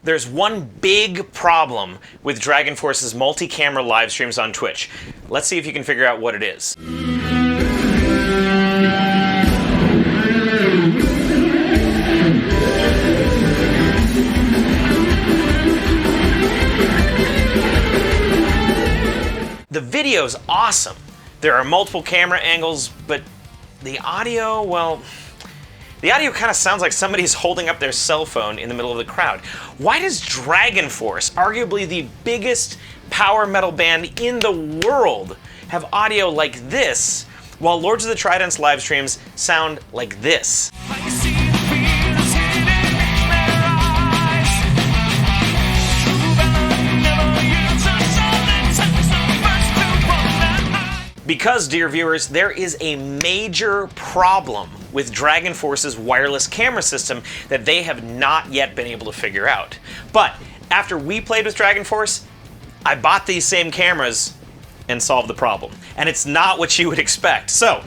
There's one big problem with Dragonforce's multi-camera live streams on Twitch. Let's see if you can figure out what it is. The video's awesome. There are multiple camera angles, but the audio, well, the audio kind of sounds like somebody's holding up their cell phone in the middle of the crowd. Why does Dragonforce, arguably the biggest power metal band in the world, have audio like this, while Lords of the Trident's live streams sound like this? Because, dear viewers, there is a major problem with Dragonforce's wireless camera system that they have not yet been able to figure out. But after we played with Dragonforce, I bought these same cameras and solved the problem. And it's not what you would expect. So,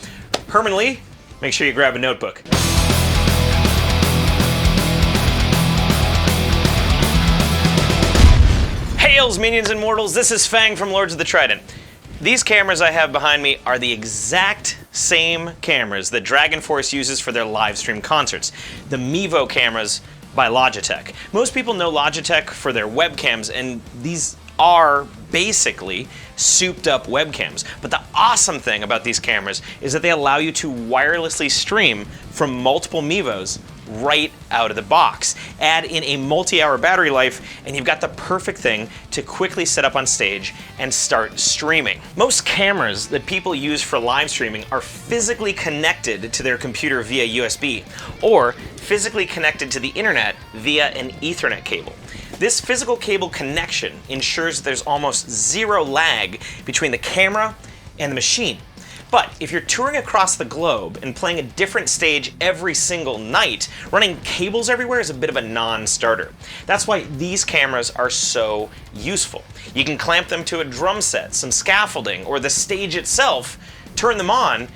Herman Li, make sure you grab a notebook. Hails, minions and mortals, this is Fang from Lords of the Trident. These cameras I have behind me are the exact same cameras that Dragonforce uses for their live stream concerts, the MEVO cameras by Logitech. Most people know Logitech for their webcams, and these are basically souped up webcams. But the awesome thing about these cameras is that they allow you to wirelessly stream from multiple MEVOs right out of the box. Add in a multi-hour battery life and you've got the perfect thing to quickly set up on stage and start streaming. Most cameras that people use for live streaming are physically connected to their computer via USB or physically connected to the internet via an Ethernet cable. This physical cable connection ensures there's almost zero lag between the camera and the machine. But if you're touring across the globe and playing a different stage every single night, running cables everywhere is a bit of a non-starter. That's why these cameras are so useful. You can clamp them to a drum set, some scaffolding, or the stage itself, turn them on,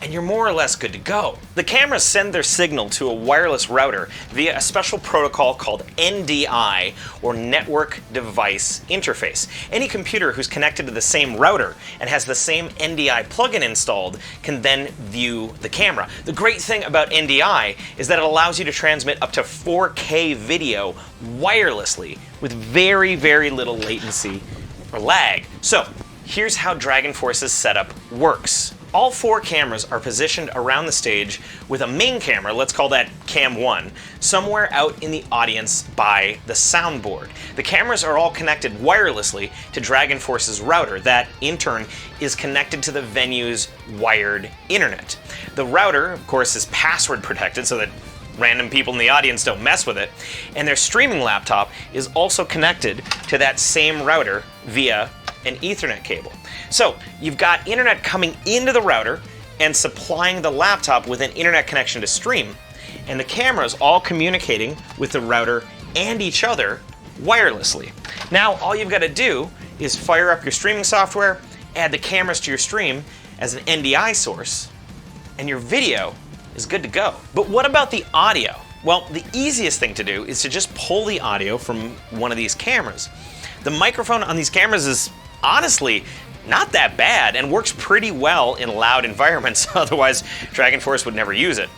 and you're more or less good to go. The cameras send their signal to a wireless router via a special protocol called NDI, or Network Device Interface. Any computer who's connected to the same router and has the same NDI plugin installed can then view the camera. The great thing about NDI is that it allows you to transmit up to 4K video wirelessly with very, very little latency or lag. So here's how Dragonforce's setup works. All four cameras are positioned around the stage with a main camera, let's call that Cam 1, somewhere out in the audience by the soundboard. The cameras are all connected wirelessly to Dragonforce's router that, in turn, is connected to the venue's wired internet. The router, of course, is password protected so that random people in the audience don't mess with it, and their streaming laptop is also connected to that same router via an Ethernet cable. So you've got internet coming into the router and supplying the laptop with an internet connection to stream, and the cameras all communicating with the router and each other wirelessly. Now all you've got to do is fire up your streaming software, add the cameras to your stream as an NDI source, and your video is good to go. But what about the audio? Well, the easiest thing to do is to just pull the audio from one of these cameras. The microphone on these cameras is honestly not that bad and works pretty well in loud environments, otherwise Dragonforce would never use it.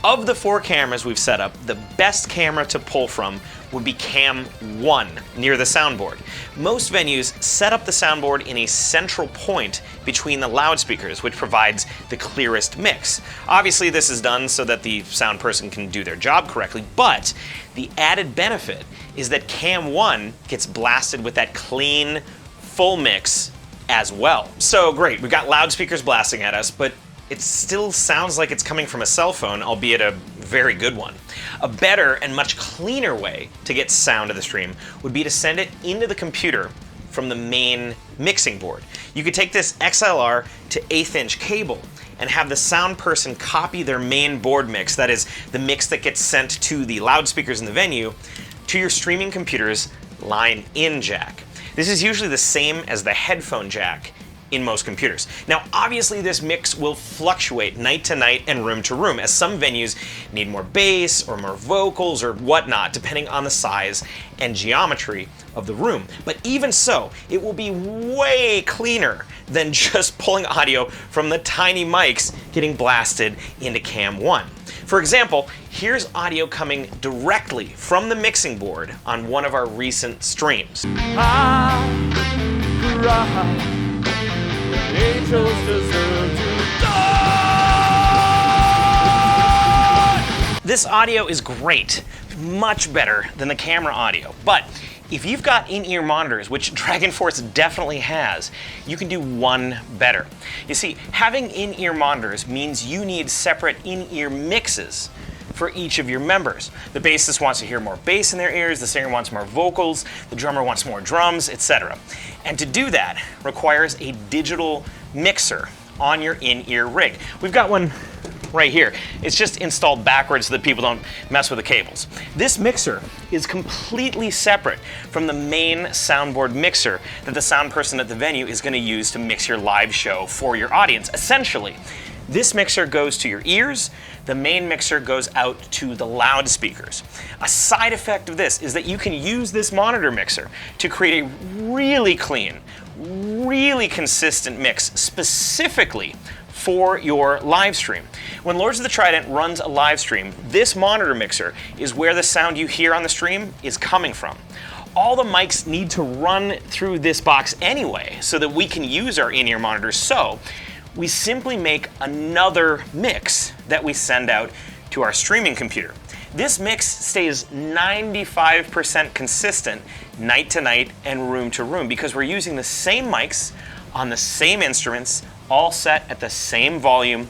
Of the four cameras we've set up, the best camera to pull from would be Cam 1 near the soundboard. Most venues set up the soundboard in a central point between the loudspeakers, which provides the clearest mix. Obviously this is done so that the sound person can do their job correctly, but the added benefit is that Cam 1 gets blasted with that clean, full mix as well. So great, we've got loudspeakers blasting at us, but it still sounds like it's coming from a cell phone, albeit a very good one. A better and much cleaner way to get sound of the stream would be to send it into the computer from the main mixing board. You could take this XLR to 1/8 inch cable and have the sound person copy their main board mix, that is, the mix that gets sent to the loudspeakers in the venue, to your streaming computer's line-in jack. This is usually the same as the headphone jack in most computers. Now, obviously this mix will fluctuate night to night and room to room, as some venues need more bass or more vocals or whatnot, depending on the size and geometry of the room. But even so, it will be way cleaner than just pulling audio from the tiny mics getting blasted into Cam 1. For example, here's audio coming directly from the mixing board on one of our recent streams. Angels deserve to die! This audio is great, much better than the camera audio, but if you've got in-ear monitors, which Dragonforce definitely has, you can do one better. You see, having in-ear monitors means you need separate in-ear mixes for each of your members. The bassist wants to hear more bass in their ears, the singer wants more vocals, the drummer wants more drums, etc. And to do that requires a digital mixer on your in-ear rig. We've got one right here. It's just installed backwards so that people don't mess with the cables. This mixer is completely separate from the main soundboard mixer that the sound person at the venue is going to use to mix your live show for your audience. Essentially, this mixer goes to your ears, the main mixer goes out to the loudspeakers. A side effect of this is that you can use this monitor mixer to create a really clean, really consistent mix specifically for your live stream. When Lords of the Trident runs a live stream, this monitor mixer is where the sound you hear on the stream is coming from. All the mics need to run through this box anyway so that we can use our in-ear monitors, so we simply make another mix that we send out to our streaming computer. This mix stays 95% consistent night to night and room to room because we're using the same mics on the same instruments, all set at the same volume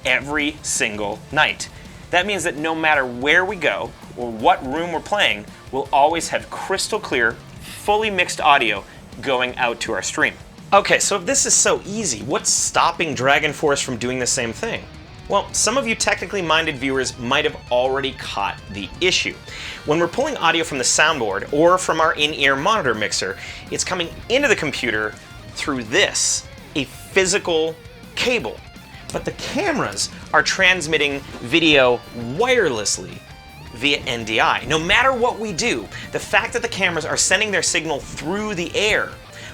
every single night. That means that no matter where we go or what room we're playing, we'll always have crystal clear, fully mixed audio going out to our stream. Okay, so if this is so easy, what's stopping Dragonforce from doing the same thing? Well, some of you technically minded viewers might have already caught the issue. When we're pulling audio from the soundboard or from our in-ear monitor mixer, it's coming into the computer through this, a physical cable. But the cameras are transmitting video wirelessly via NDI. No matter what we do, the fact that the cameras are sending their signal through the air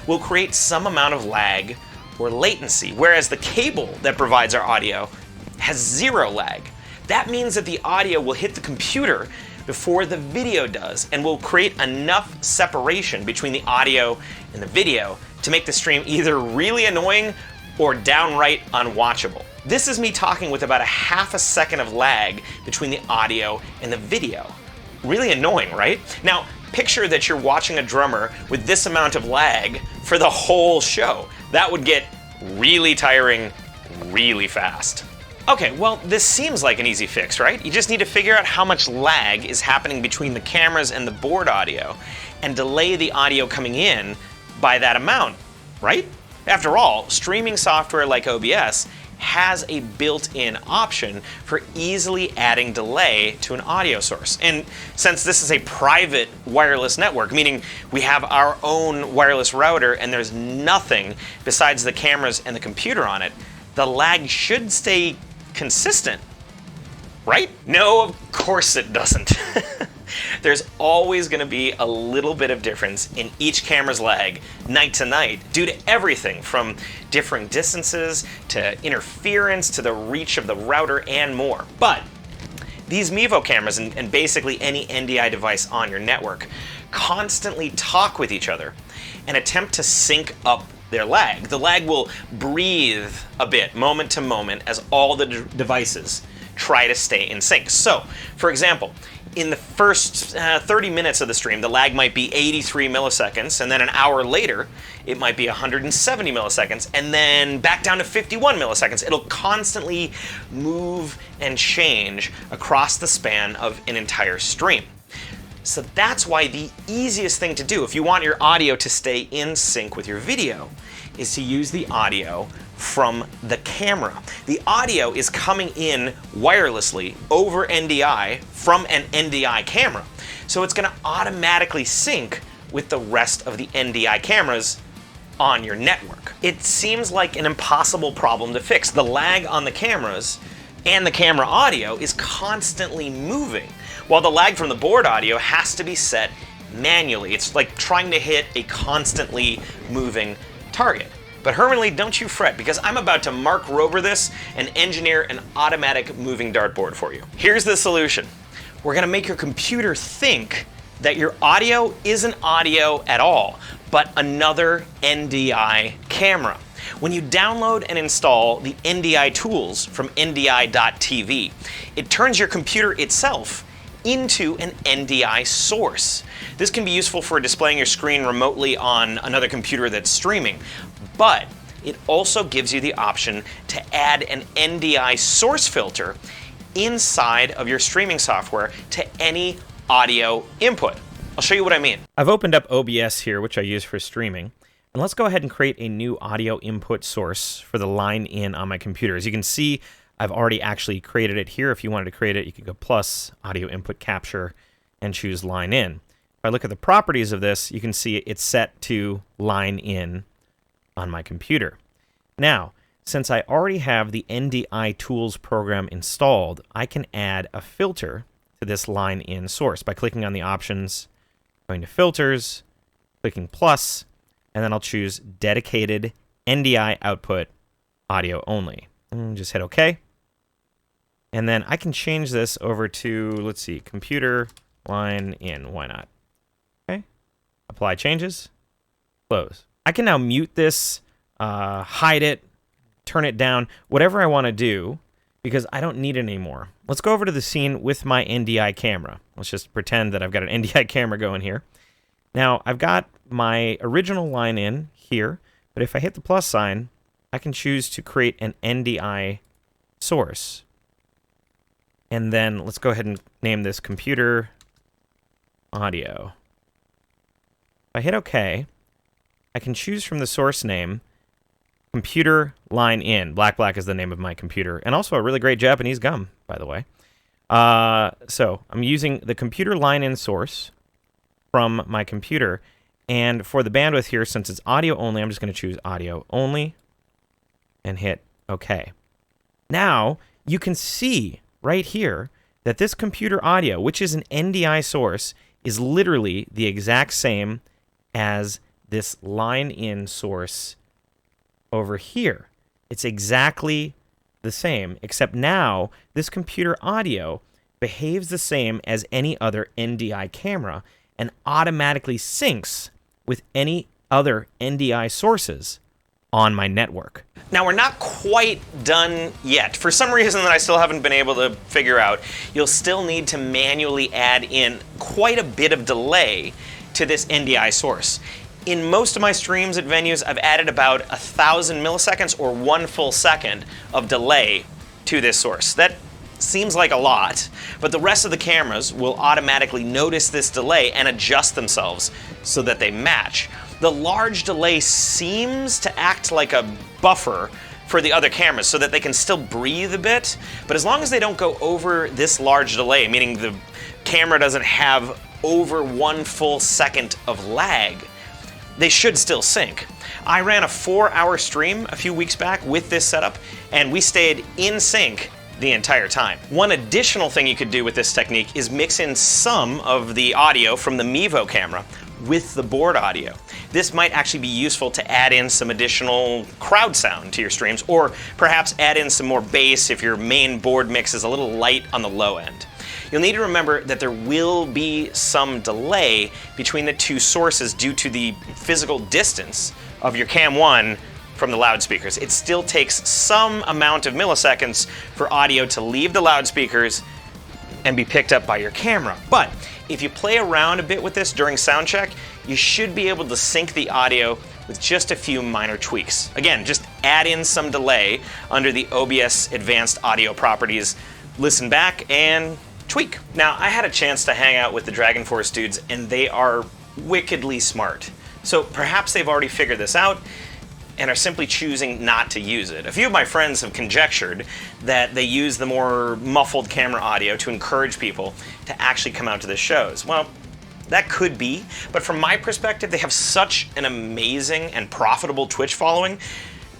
will create some amount of lag or latency, whereas the cable that provides our audio has zero lag. That means that the audio will hit the computer before the video does and will create enough separation between the audio and the video to make the stream either really annoying or downright unwatchable. This is me talking with about a half a second of lag between the audio and the video. Really annoying, right? Now, picture that you're watching a drummer with this amount of lag for the whole show. That would get really tiring really fast. Okay, well, this seems like an easy fix, right? You just need to figure out how much lag is happening between the cameras and the board audio and delay the audio coming in by that amount, right? After all, streaming software like OBS has a built-in option for easily adding delay to an audio source. And since this is a private wireless network, meaning we have our own wireless router and there's nothing besides the cameras and the computer on it, the lag should stay consistent, right? No, of course it doesn't. There's always going to be a little bit of difference in each camera's lag night to night due to everything from differing distances to interference to the reach of the router and more. But these MEVO cameras and basically any NDI device on your network constantly talk with each other and attempt to sync up their lag. The lag will breathe a bit moment to moment as all the devices try to stay in sync. So, for example, in the first 30 minutes of the stream, the lag might be 83 milliseconds, and then an hour later, it might be 170 milliseconds, and then back down to 51 milliseconds. It'll constantly move and change across the span of an entire stream. So that's why the easiest thing to do if you want your audio to stay in sync with your video is to use the audio from the camera. The audio is coming in wirelessly over NDI from an NDI camera. So it's going to automatically sync with the rest of the NDI cameras on your network. It seems like an impossible problem to fix. The lag on the cameras and the camera audio is constantly moving, while the lag from the board audio has to be set manually. It's like trying to hit a constantly moving target. But Herman Li, don't you fret, because I'm about to Mark Rober this and engineer an automatic moving dartboard for you. Here's the solution. We're gonna make your computer think that your audio isn't audio at all, but another NDI camera. When you download and install the NDI tools from NDI.tv, it turns your computer itself into an NDI source. This can be useful for displaying your screen remotely on another computer that's streaming, but it also gives you the option to add an NDI source filter inside of your streaming software to any audio input. I'll show you what I mean. I've opened up OBS here, which I use for streaming, and let's go ahead and create a new audio input source for the line in on my computer. As you can see, I've already actually created it here. If you wanted to create it, you could go plus audio input capture and choose line in. If I look at the properties of this, you can see it's set to line in on my computer. Now, since I already have the NDI tools program installed, I can add a filter to this line in source by clicking on the options, going to filters, clicking plus, and then I'll choose dedicated NDI output audio only. And just hit OK. And then I can change this over to, let's see, computer line in. Why not? Okay. Apply changes. Close. I can now mute this, hide it, turn it down, whatever I want to do, because I don't need it anymore. Let's go over to the scene with my NDI camera. Let's just pretend that I've got an NDI camera going here. Now, I've got my original line in here, but if I hit the plus sign, I can choose to create an NDI source. And then let's go ahead and name this computer audio. If I hit OK, I can choose from the source name computer line in. Black is the name of my computer, and also a really great Japanese gum, by the way. So I'm using the computer line in source from my computer, and for the bandwidth here, since it's audio only, I'm just going to choose audio only and hit OK. Now you can see right here that this computer audio, which is an NDI source, is literally the exact same as this line in source over here. It's exactly the same, except now this computer audio behaves the same as any other NDI camera and automatically syncs with any other NDI sources on my network. Now, we're not quite done yet. For some reason that I still haven't been able to figure out, you'll still need to manually add in quite a bit of delay to this NDI source. In most of my streams at venues, I've added about 1,000 milliseconds or 1 full second of delay to this source. That seems like a lot, but the rest of the cameras will automatically notice this delay and adjust themselves so that they match. The large delay seems to act like a buffer for the other cameras so that they can still breathe a bit, but as long as they don't go over this large delay, meaning the camera doesn't have over 1 full second of lag, they should still sync. I ran a 4-hour stream a few weeks back with this setup, and we stayed in sync the entire time. One additional thing you could do with this technique is mix in some of the audio from the MEVO camera with the board audio. This might actually be useful to add in some additional crowd sound to your streams, or perhaps add in some more bass if your main board mix is a little light on the low end. You'll need to remember that there will be some delay between the two sources due to the physical distance of your Cam 1 from the loudspeakers. It still takes some amount of milliseconds for audio to leave the loudspeakers and be picked up by your camera. But if you play around a bit with this during sound check, you should be able to sync the audio with just a few minor tweaks. Again, just add in some delay under the OBS Advanced Audio Properties, listen back, and tweak. Now, I had a chance to hang out with the Dragonforce dudes, and they are wickedly smart. So perhaps they've already figured this out and are simply choosing not to use it. A few of my friends have conjectured that they use the more muffled camera audio to encourage people to actually come out to the shows. Well, That could be, but from my perspective, they have such an amazing and profitable Twitch following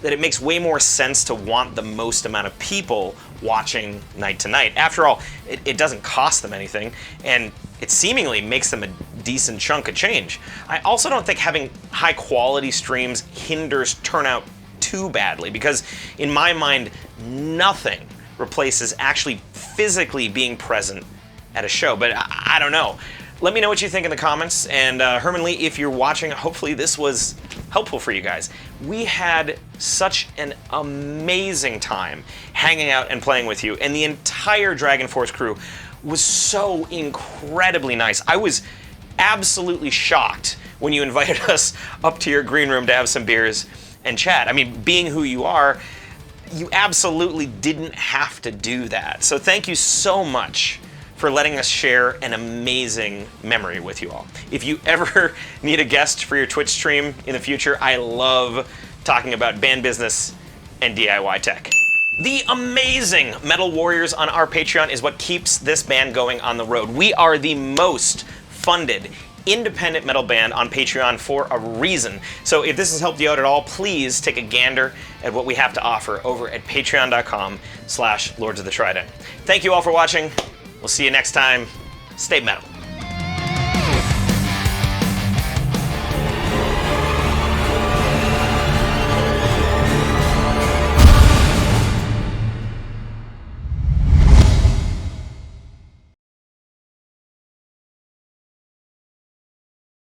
that it makes way more sense to want the most amount of people watching night to night. After all, it doesn't cost them anything, and it seemingly makes them a decent chunk of change. I also don't think having high quality streams hinders turnout too badly, because in my mind, nothing replaces actually physically being present at a show, but I don't know. Let me know what you think in the comments, and Herman Li, if you're watching, hopefully this was helpful for you guys. We had such an amazing time hanging out and playing with you, and the entire Dragonforce crew was so incredibly nice. I was absolutely shocked when you invited us up to your green room to have some beers and chat. I mean, being who you are, you absolutely didn't have to do that. So thank you so much for letting us share an amazing memory with you all. If you ever need a guest for your Twitch stream in the future, I love talking about band business and DIY tech. The amazing Metal Warriors on our Patreon is what keeps this band going on the road. We are the most funded independent metal band on Patreon for a reason. So if this has helped you out at all, please take a gander at what we have to offer over at patreon.com/Lords of the Trident. Thank you all for watching. We'll see you next time. Stay metal.